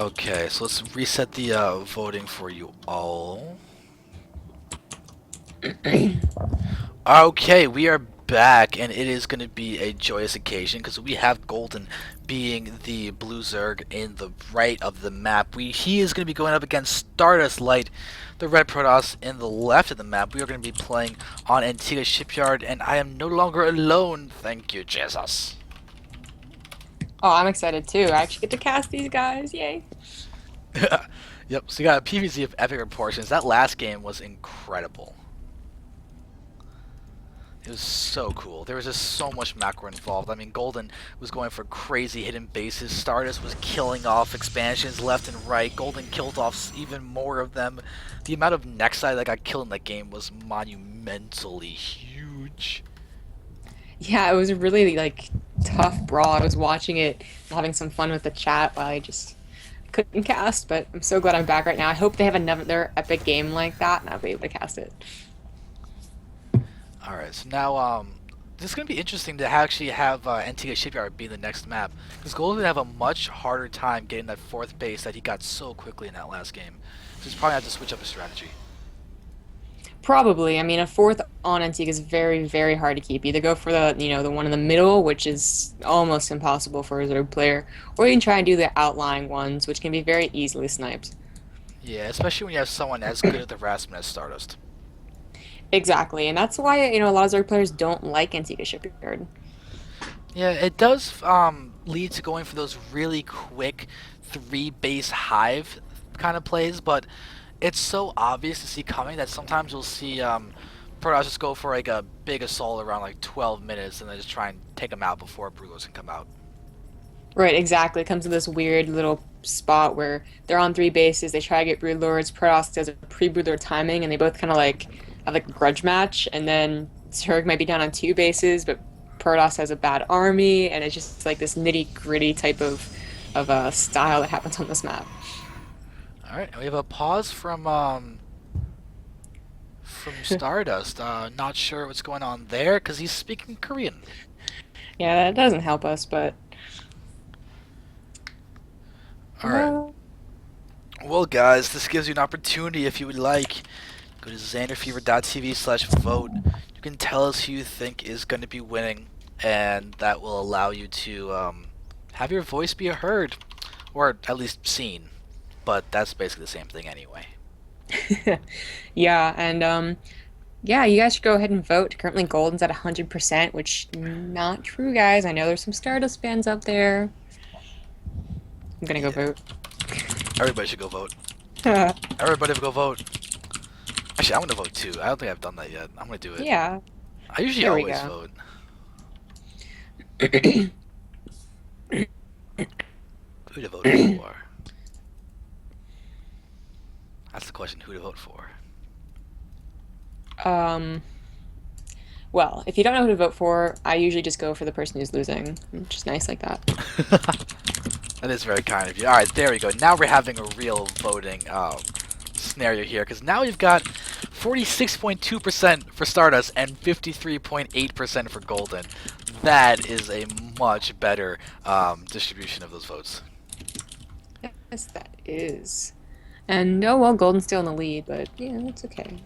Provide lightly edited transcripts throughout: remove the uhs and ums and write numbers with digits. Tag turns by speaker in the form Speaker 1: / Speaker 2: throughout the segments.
Speaker 1: Okay, so let's reset the voting for you all. Okay, we are back, and it is going to be a joyous occasion because we have Golden being the blue Zerg in the right of the map. He is going to be going up against Stardust.Light, the red Protoss, in the left of the map. We are going to be playing on Antiga Shipyard, and I am no longer alone. Thank you, Jesus.
Speaker 2: Oh, I'm excited too. I actually get to cast these guys. Yay.
Speaker 1: Yep, so you got a PvZ of epic proportions. That last game was incredible. It was so cool. There was just so much macro involved. I mean, Golden was going for crazy hidden bases. Stardust was killing off expansions left and right. Golden killed off even more of them. The amount of Nexi that got killed in that game was monumentally huge.
Speaker 2: Yeah, it was a really tough brawl. I was watching it, having some fun with the chat while I just couldn't cast, but I'm so glad I'm back right now. I hope they have another epic game like that and I'll be able to cast it.
Speaker 1: Alright, so now, this is going to be interesting to actually have Antiga Shipyard be the next map. Because Golden would have a much harder time getting that fourth base that he got so quickly in that last game. So he's probably have to switch up his strategy.
Speaker 2: Probably. I mean, a fourth on Antique is very, very hard to keep. Either go for the one in the middle, which is almost impossible for a Zerg player, or you can try and do the outlying ones, which can be very easily sniped.
Speaker 1: Yeah, especially when you have someone as good at the harassment as Stardust.
Speaker 2: Exactly, and that's why, a lot of Zerg players don't like Antigua Shipyard.
Speaker 1: Yeah, it does lead to going for those really quick three base hive kind of plays, but it's so obvious to see coming that sometimes you'll see Protoss just go for like a big assault around like 12 minutes and then just try and take them out before Brewers can come out.
Speaker 2: Right, exactly. It comes to this weird little spot where they're on three bases, they try to get brood lords, Protoss does a pre-brood lord timing, and they both kind of have like a grudge match, and then Zerg might be down on two bases, but Protoss has a bad army, and it's just like this nitty-gritty type of style that happens on this map.
Speaker 1: All right, we have a pause from Stardust. Not sure what's going on there because he's speaking Korean.
Speaker 2: Yeah, that doesn't help us, but
Speaker 1: All right.
Speaker 2: well,
Speaker 1: Well, guys, this gives you an opportunity if you would like. Go to xanderfever.tv/vote. You can tell us who you think is going to be winning, and that will allow you to have your voice be heard, or at least seen. But that's basically the same thing anyway.
Speaker 2: yeah, and yeah, you guys should go ahead and vote. Currently, Golden's at 100%, which not true, guys. I know there's some Stardust fans out there. I'm gonna go
Speaker 1: Yeah,
Speaker 2: vote.
Speaker 1: everybody should go vote. Everybody go vote. Actually, I'm gonna vote too. I don't think I've done that yet. I'm gonna do it.
Speaker 2: Yeah,
Speaker 1: I usually
Speaker 2: there we
Speaker 1: always
Speaker 2: go.
Speaker 1: vote. Who to vote for? That's the question. Who to vote for?
Speaker 2: Um, well, if you don't know who to vote for, I usually just go for the person who's losing. Which is nice like that.
Speaker 1: That is very kind of you. All right, there we go. Now we're having a real voting scenario here because now we've got 46.2% for Stardust and 53.8% for Golden. That is a much better distribution of those votes.
Speaker 2: Yes, that is. And oh well, Golden's still in the lead, but yeah, that's okay.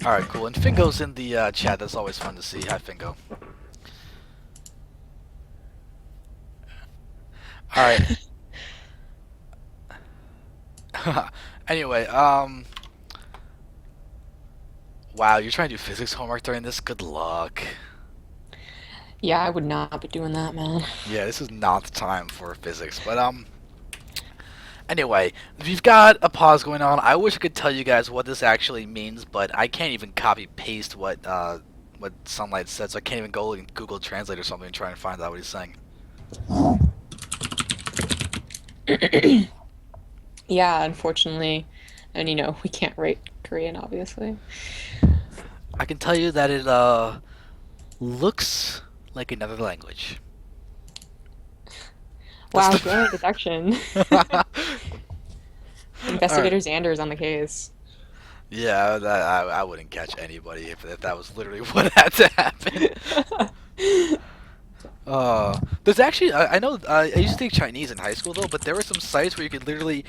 Speaker 1: All right, cool. And Fingo's in the chat. That's always fun to see. Hi, Fingo. All right. Anyway, wow, you're trying to do physics homework during this? Good luck.
Speaker 2: Yeah, I would not be doing that, man.
Speaker 1: Yeah, this is not the time for physics, but anyway, we've got a pause going on. I wish I could tell you guys what this actually means, but I can't even copy paste what Sunlight said, so I can't even go and Google Translate or something and try and find out what he's saying.
Speaker 2: Yeah, unfortunately, and we can't write Korean, obviously.
Speaker 1: I can tell you that it looks like another language. That's
Speaker 2: Wow,
Speaker 1: the
Speaker 2: good deduction.
Speaker 1: All right.
Speaker 2: Investigator Xander's on the case.
Speaker 1: Yeah, I wouldn't catch anybody if that was literally what had to happen. There's actually I know I used to take Chinese in high school though, but there were some sites where you could literally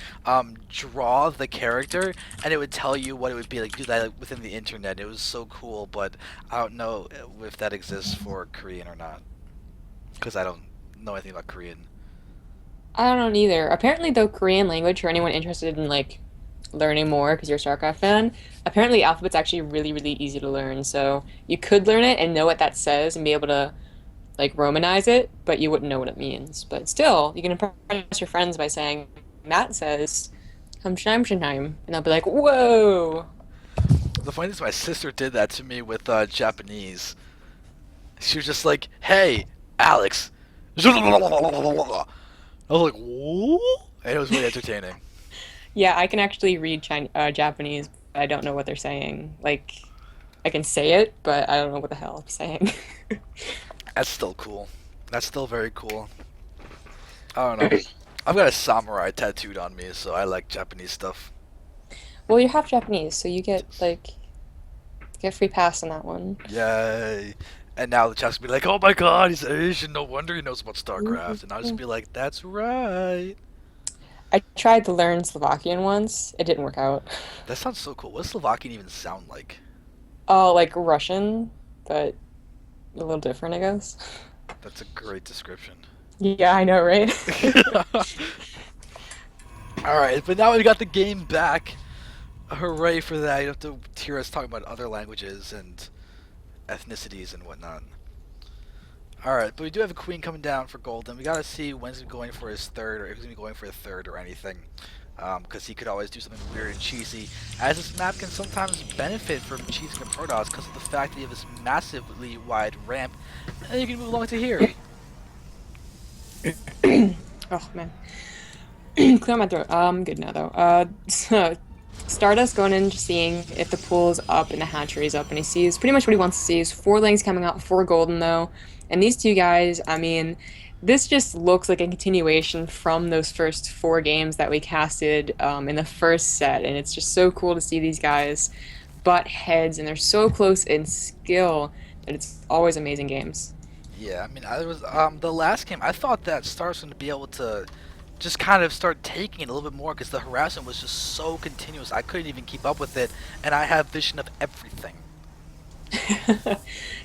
Speaker 1: draw the character and it would tell you what it would be like. Do that like, within the internet. It was so cool, but I don't know if that exists for Korean or not because I don't know anything about Korean.
Speaker 2: I don't know either. Apparently, though, Korean language for anyone interested in like learning more because you're a StarCraft fan, apparently alphabet's actually really, really easy to learn. So you could learn it and know what that says and be able to like Romanize it, but you wouldn't know what it means. But still, you can impress your friends by saying, Matt says, Hamshamshenheim, and they'll be like, whoa.
Speaker 1: The funny thing is, my sister did that to me with Japanese. She was just like, "Hey, Alex." I was like, "Whoa!" And it was really entertaining.
Speaker 2: Yeah, I can actually read Japanese, but I don't know what they're saying. Like, I can say it, but I don't know what the hell I'm saying.
Speaker 1: That's still cool. That's still very cool. I don't know. I've got a samurai tattooed on me, so I like Japanese stuff.
Speaker 2: Well, you're half Japanese, so you get like get free pass on that one.
Speaker 1: Yay! And now the chat's gonna be like, "Oh my God, he's Asian. No wonder he knows about StarCraft." And I'll just be like, "That's right."
Speaker 2: I tried to learn Slovakian once. It didn't work out.
Speaker 1: That sounds so cool. What does Slovakian even sound like?
Speaker 2: Oh, like Russian, but a little different, I guess.
Speaker 1: That's a great description.
Speaker 2: Yeah, I know, right?
Speaker 1: Alright, but now we got the game back. Hooray for that. You don't have to hear us talking about other languages and ethnicities and whatnot. Alright, but we do have a queen coming down for Golden. We gotta see when he's going for his third, or if he's gonna be going for a third or anything. Because he could always do something weird and cheesy. As this map can sometimes benefit from cheesing the Protoss because of the fact that you have this massively wide ramp, and you can move along to here.
Speaker 2: Oh man. Clear my throat. I'm good now though. So Stardust going in, just seeing if the pool's up and the hatchery's up, and he sees pretty much what he wants to see is four lanes coming out, four golden though. And these two guys, I mean, this just looks like a continuation from those first four games that we casted in the first set, and it's just so cool to see these guys butt heads, and they're so close in skill that it's always amazing games.
Speaker 1: Yeah, I mean, I was the last game. I thought that Stars was going to be able to just kind of start taking it a little bit more because the harassment was just so continuous. I couldn't even keep up with it, and I have vision of everything.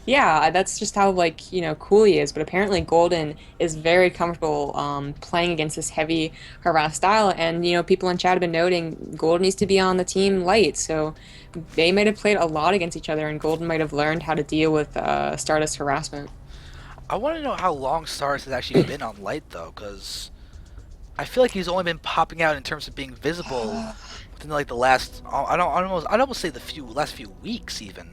Speaker 2: Yeah, that's just how like, cool he is. But apparently Golden is very comfortable playing against this heavy harass style. And people in chat have been noting Golden needs to be on the team light. So they might have played a lot against each other, and Golden might have learned how to deal with Stardust harassment.
Speaker 1: I want to know how long Stars has actually been on light though, because I feel like he's only been popping out in terms of being visible within like the last. I'd almost say the last few weeks even.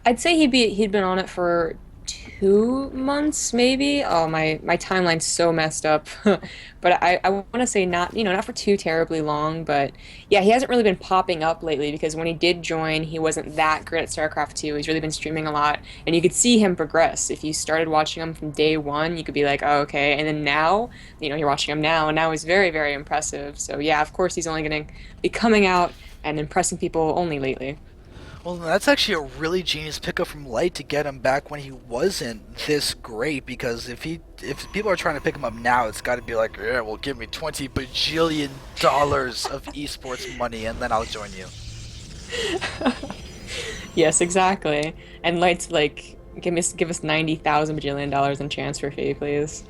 Speaker 2: I'd say he'd been on it for 2 months maybe. Oh, my timeline's so messed up. But I want to say not for too terribly long, but yeah, he hasn't really been popping up lately because when he did join, he wasn't that great at StarCraft 2. He's really been streaming a lot, and you could see him progress. If you started watching him from day one, you could be like, oh, okay. And then now, you're watching him now, and now he's very, very impressive. So yeah, of course he's only going to be coming out and impressing people only lately.
Speaker 1: Well, that's actually a really genius pickup from Light to get him back when he wasn't this great. Because if people are trying to pick him up now, it's got to be like, yeah, well, give me $20 bajillion of esports money, and then I'll join you.
Speaker 2: Yes, exactly. And Light's like, give us 90,000 bajillion dollars in transfer fee, please.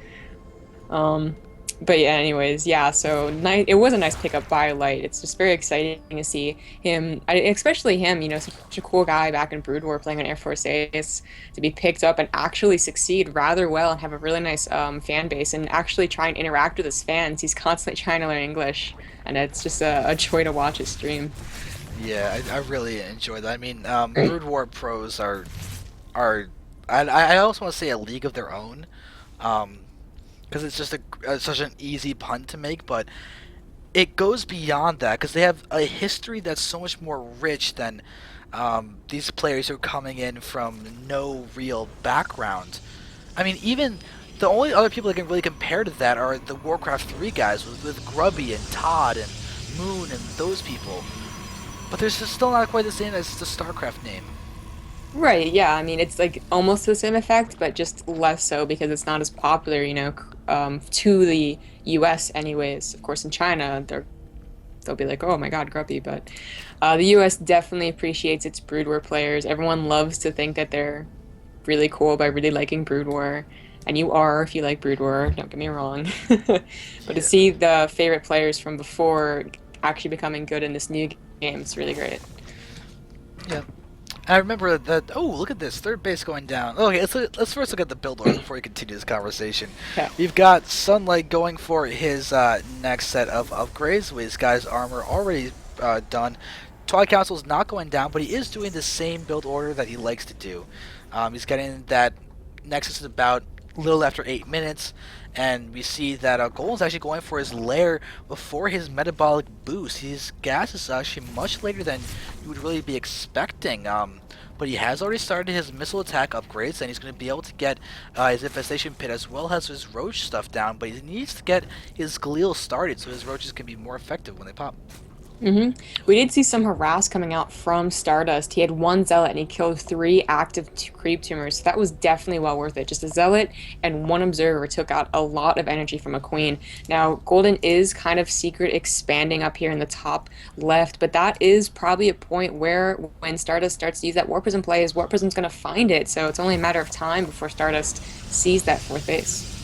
Speaker 2: Um, but yeah, anyways, yeah. So it was a nice pickup by Light. It's just very exciting to see him, especially him. Such a cool guy back in Brood War playing on Air Force Ace, to be picked up and actually succeed rather well and have a really nice fan base and actually try and interact with his fans. He's constantly trying to learn English, and it's just a joy to watch his stream.
Speaker 1: Yeah, I really enjoy that. I mean, Brood War pros are I also want to say a league of their own. Because it's just such an easy pun to make, but it goes beyond that because they have a history that's so much more rich than these players who are coming in from no real background. I mean, even the only other people that can really compare to that are the Warcraft 3 guys with Grubby and Todd and Moon and those people. But there's just still not quite the same as the StarCraft name.
Speaker 2: Right, yeah. I mean, it's like almost the same effect, but just less so because it's not as popular, to the US anyways. Of course, in China, they'll be like, "Oh my God, Grumpy," but the US definitely appreciates its Brood War players. Everyone loves to think that they're really cool by really liking Brood War, and you are if you like Brood War. Don't get me wrong, but to
Speaker 1: Yeah.
Speaker 2: see the favorite players from before actually becoming good in this new game is really great.
Speaker 1: Yeah. I remember that. Oh, look at this third base going down. Okay, let's first look at the build order before we continue this conversation.
Speaker 2: Yeah.
Speaker 1: We've got Sunlight going for his next set of upgrades with his guy's armor already done. Twilight Council's not going down, but he is doing the same build order that he likes to do. He's getting that Nexus is about a little after 8 minutes, and we see that Golden's actually going for his lair before his metabolic boost. His gas is actually much later than you would really be expecting. But he has already started his missile attack upgrades, and he's going to be able to get his infestation pit as well as his roach stuff down. But he needs to get his Galil started so his roaches can be more effective when they pop.
Speaker 2: We did see some harass coming out from Stardust. He had one zealot and he killed three active creep tumors. So that was definitely well worth it. Just a zealot and one observer took out a lot of energy from a queen. Now, Golden is kind of secret expanding up here in the top left, but that is probably a point where when Stardust starts to use that War Prism play, his War Prism's going to find it. So it's only a matter of time before Stardust sees that fourth base.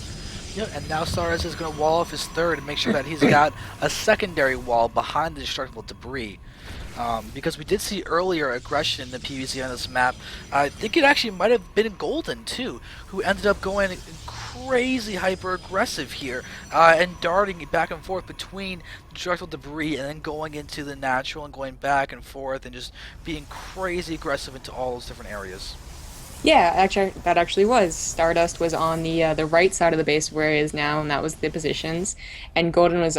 Speaker 1: Yeah, and now Stardust is going to wall off his third and make sure that he's got a secondary wall behind the destructible debris. Because we did see earlier aggression in the PvZ on this map. I think it actually might have been Golden too, who ended up going crazy hyper aggressive here and darting back and forth between destructible debris and then going into the natural and going back and forth and just being crazy aggressive into all those different areas.
Speaker 2: Yeah, actually, that actually was. Stardust was on the right side of the base where he is now, and that was the positions. And Golden was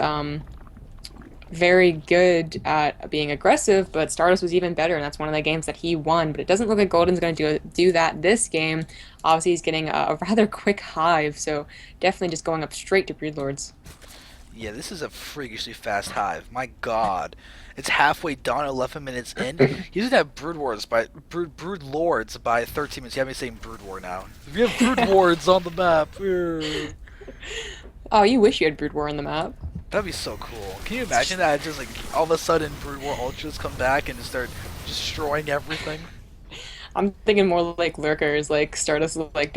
Speaker 2: very good at being aggressive, but Stardust was even better, and that's one of the games that he won. But it doesn't look like Golden's going to do that this game. Obviously, he's getting a rather quick hive, so definitely just going up straight to Broodlords.
Speaker 1: Yeah, this is a freakishly fast hive. My God, it's halfway done, 11 minutes in. He's gonna have brood lords by 13 minutes. You have me saying brood war now. We have brood wards on the map.
Speaker 2: Oh, you wish you had Brood War on the map.
Speaker 1: That'd be so cool. Can you imagine that? Just like all of a sudden, brood war ultras come back and just start destroying everything.
Speaker 2: I'm thinking more like lurkers, like Stardust, like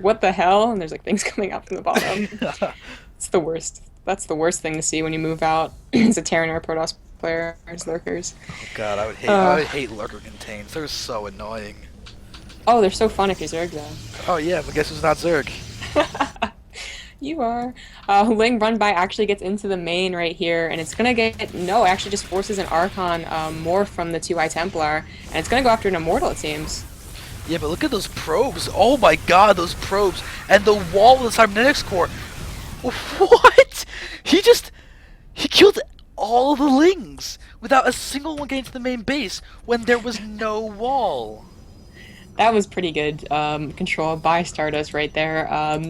Speaker 2: what the hell? And there's like things coming out from the bottom. It's the worst. That's the worst thing to see when you move out as a Terran or a Protoss player as lurkers.
Speaker 1: Oh God, I
Speaker 2: Uh,
Speaker 1: would hate lurker contains. They're so annoying.
Speaker 2: oh, they're so fun if you're Zerg though.
Speaker 1: Oh yeah, but guess who's not Zerg?
Speaker 2: You are. Ling Run By actually gets into the main right here, and it's gonna get no, it actually just forces an Archon more from the 2i Templar, and it's gonna go after an Immortal, it seems.
Speaker 1: Yeah, but look at those probes. Oh my God, those probes and the wall of the cybernetics core. What? He killed all of the Lings without a single one getting to the main base when there was no wall.
Speaker 2: That was pretty good control by Stardust right there.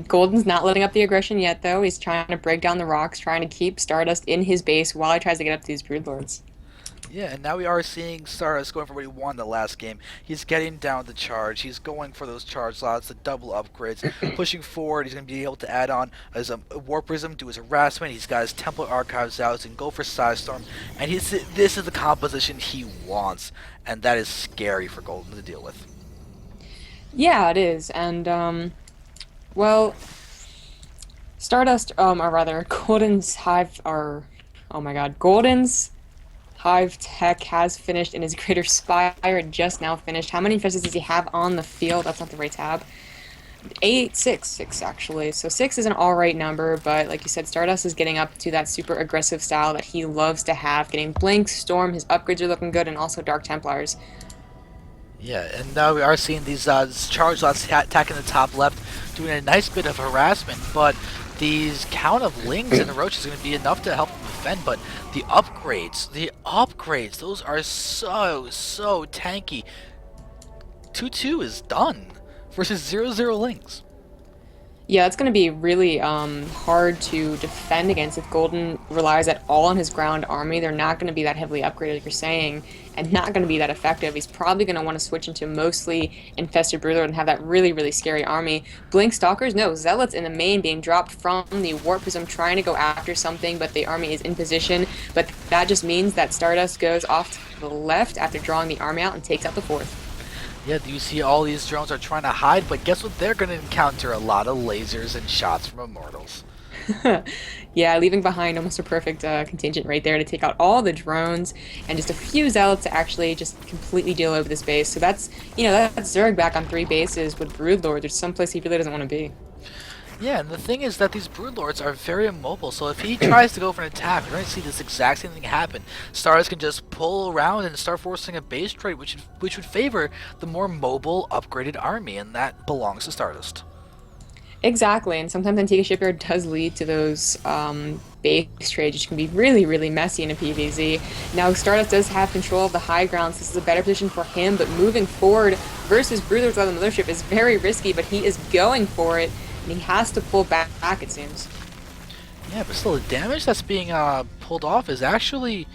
Speaker 2: Golden's not letting up the aggression yet, though. He's trying to break down the rocks, trying to keep Stardust in his base while he tries to get up to these Broodlords.
Speaker 1: Yeah, and now we are seeing Stardust going for what he won the last game. He's getting down the charge. He's going for those charge slots, the double upgrades, pushing forward. He's going to be able to add on his Warp Prism, do his harassment. He's got his Temple Archives out. He can go for Storm, and this is the composition he wants, and that is scary for Golden to deal with.
Speaker 2: Yeah, it is. And, well, Stardust, or rather, Golden's Hive, or, oh my god, Golden's Hive Tech has finished, and his Greater Spire just now finished. How many infestors does he have on the field? That's not the right tab. Six actually. So six is an alright number, but like you said, Stardust is getting up to that super aggressive style that he loves to have. Getting Blink, Storm, his upgrades are looking good, and also Dark Templars.
Speaker 1: Yeah, and now we are seeing these charge lots attacking the top left, doing a nice bit of harassment, but these count of Lings and the Roaches is going to be enough to help them defend, but the upgrades, those are so tanky. 2-2 is done versus 0-0 Lings.
Speaker 2: Yeah, that's going to be really hard to defend against if Golden relies at all on his ground army. They're not going to be that heavily upgraded, like you're saying, and not going to be that effective. He's probably going to want to switch into mostly Infested Broodlord and have that really, really scary army. Blink Stalkers, no, Zealots in the main being dropped from the Warp Prism trying to go after something, but the army is in position. But that just means that Stardust goes off to the left after drawing the army out and takes out the fourth.
Speaker 1: Yeah, you see all these drones are trying to hide, but guess what? They're going to encounter a lot of lasers and shots from Immortals.
Speaker 2: Yeah, leaving behind almost a perfect contingent right there to take out all the drones and just a few zealots to actually just completely deal over this base. So that's Zerg back on three bases with Broodlord. There's someplace he really doesn't want to be.
Speaker 1: Yeah, and the thing is that these Broodlords are very immobile, so if he tries to go for an attack, we're going to see this exact same thing happen. Stars can just pull around and start forcing a base trade, which would favor the more mobile, upgraded army, and that belongs to Stardust.
Speaker 2: Exactly, and sometimes Antiga Shipyard does lead to those base trades, which can be really, really messy in a PvZ. Now, Stardust does have control of the high ground, so this is a better position for him, but moving forward versus Broodlords on the Mothership is very risky, but he is going for it, and he has to pull back, it seems.
Speaker 1: Yeah, but still, the damage that's being pulled off is actually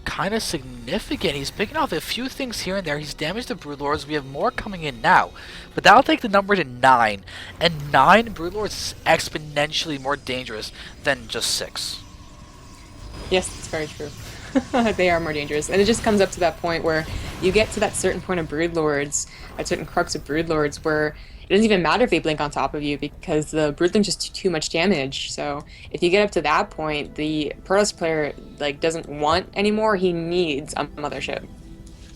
Speaker 1: kind of significant. He's picking off a few things here and there. He's damaged the Broodlords. We have more coming in now. But that'll take the number to 9. And 9 Broodlords is exponentially more dangerous than just 6.
Speaker 2: Yes, that's very true. They are more dangerous. And it just comes up to that point where you get to that certain point of Broodlords, a certain crux of Broodlords, where it doesn't even matter if they blink on top of you because the Broodling's just too much damage. So if you get up to that point, the Protoss player doesn't want anymore. He needs a mothership.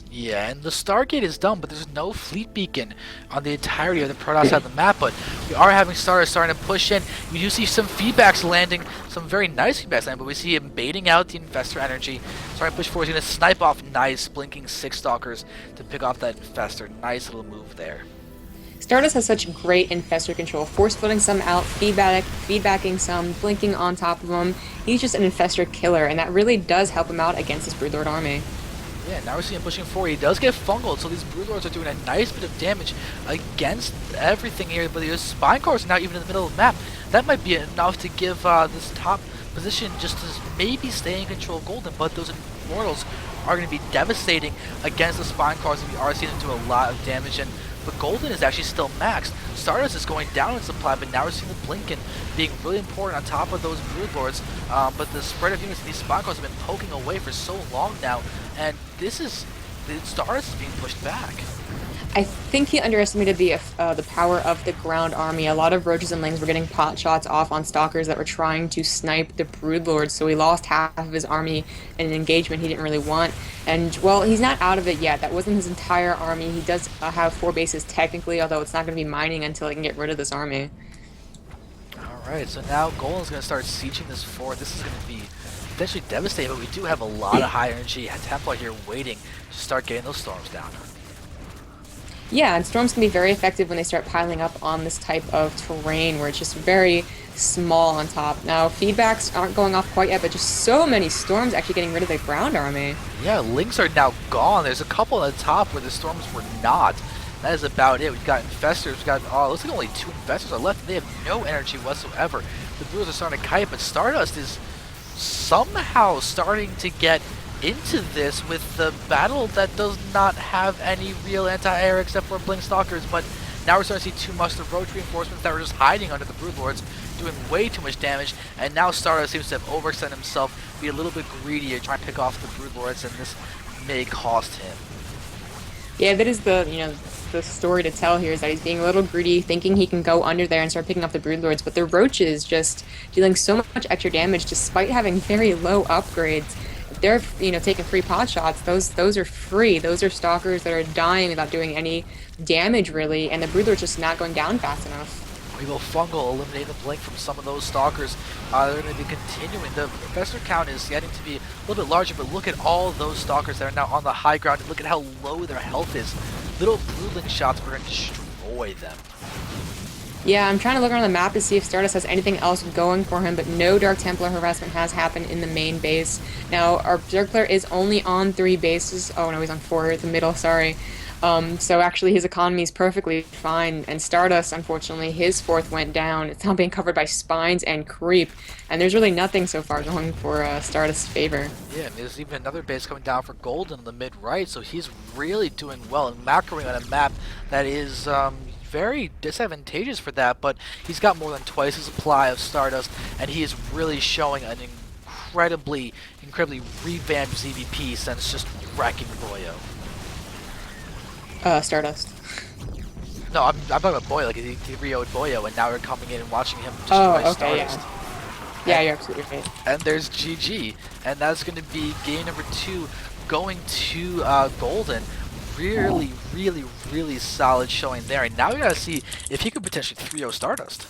Speaker 1: Yeah, and the Stargate is done, but there's no fleet beacon on the entirety of the Protoss side of the map, but we are having Stardust starting to push in. We do see some feedbacks landing, some very nice feedbacks landing, but we see him baiting out the Infestor energy, starting to push forward. He's going to snipe off nice, blinking 6 Stalkers to pick off that Infestor. Nice little move there.
Speaker 2: Stardust has such great infestor control, force flooding some out, feedbacking some, blinking on top of them. He's just an infestor killer, and that really does help him out against his Broodlord army.
Speaker 1: Yeah, now we're seeing him pushing forward. He does get fungled, so these Broodlords are doing a nice bit of damage against everything here, but the Spine Cores are now even in the middle of the map. That might be enough to give this top position just to maybe stay in control of Golden, but those Immortals are going to be devastating against the Spine Cores, and we are seeing them do a lot of damage. And but Golden is actually still maxed. Stardust is going down in supply, but now we're seeing the Blinken being really important on top of those Broodlords. But the spread of units in these Spine Cores have been poking away for so long now, and this is the Stardust is being pushed back.
Speaker 2: I think he underestimated the power of the ground army. A lot of roaches and lings were getting pot shots off on stalkers that were trying to snipe the broodlords, so he lost half of his army in an engagement he didn't really want. And, well, he's not out of it yet. That wasn't his entire army. He does have 4 bases technically, although it's not going to be mining until he can get rid of this army.
Speaker 1: Alright, so now Golan's going to start sieging this fort. This is going to be potentially devastating, but we do have a lot of high energy Templar here waiting to start getting those storms down.
Speaker 2: Yeah, and storms can be very effective when they start piling up on this type of terrain where it's just very small on top. Now, feedbacks aren't going off quite yet, but just so many storms actually getting rid of the ground army.
Speaker 1: Yeah, links are now gone. There's a couple on the top where the storms were not. That is about it. We've got infestors. We've got, looks like only 2 infestors are left. They have no energy whatsoever. The Brewers are starting to kite, but Stardust is somehow starting to get into this with the battle that does not have any real anti-air except for Blink Stalkers, but now we're starting to see too much of the roach reinforcements that were just hiding under the Broodlords, doing way too much damage, and now Stardust seems to have overextended himself, be a little bit greedier, trying to pick off the Broodlords, and this may cost him.
Speaker 2: Yeah, that is the story to tell here is that he's being a little greedy, thinking he can go under there and start picking up the broodlords, but the roaches just dealing so much extra damage despite having very low upgrades. If they're taking free pot shots, those are free. Those are stalkers that are dying without doing any damage really, and the broodlords just not going down fast enough.
Speaker 1: We will fungal eliminate the blink from some of those stalkers. They're going to be continuing. The infestor count is getting to be a little bit larger, but look at all those stalkers that are now on the high ground. Look at how low their health is. Little broodling shots are going to destroy them.
Speaker 2: Yeah, I'm trying to look around the map to see if Stardust has anything else going for him, but no Dark Templar harassment has happened in the main base. Now, our Zerg player is only on 3 bases. Oh, no, he's on 4 at the middle, sorry. So actually his economy is perfectly fine, and Stardust, unfortunately, his fourth went down. It's now being covered by Spines and Creep, and there's really nothing so far going for Stardust's favor.
Speaker 1: Yeah, and there's even another base coming down for Golden in the mid right, so he's really doing well and macroing on a map that is very disadvantageous for that, but he's got more than twice the supply of Stardust, and he is really showing an incredibly revamped ZVP since just wrecking Boyo.
Speaker 2: Stardust.
Speaker 1: No, I'm talking about Boyo, like he 3-0'd Boyo, and now we're coming in and watching him destroy
Speaker 2: Oh, okay,
Speaker 1: Stardust.
Speaker 2: yeah. Yeah, you're absolutely right.
Speaker 1: And there's GG, and that's going to be game number 2 going to Golden. Really solid showing there. And now we gotta see if he could potentially 3-0 Stardust.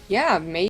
Speaker 2: Yeah, maybe.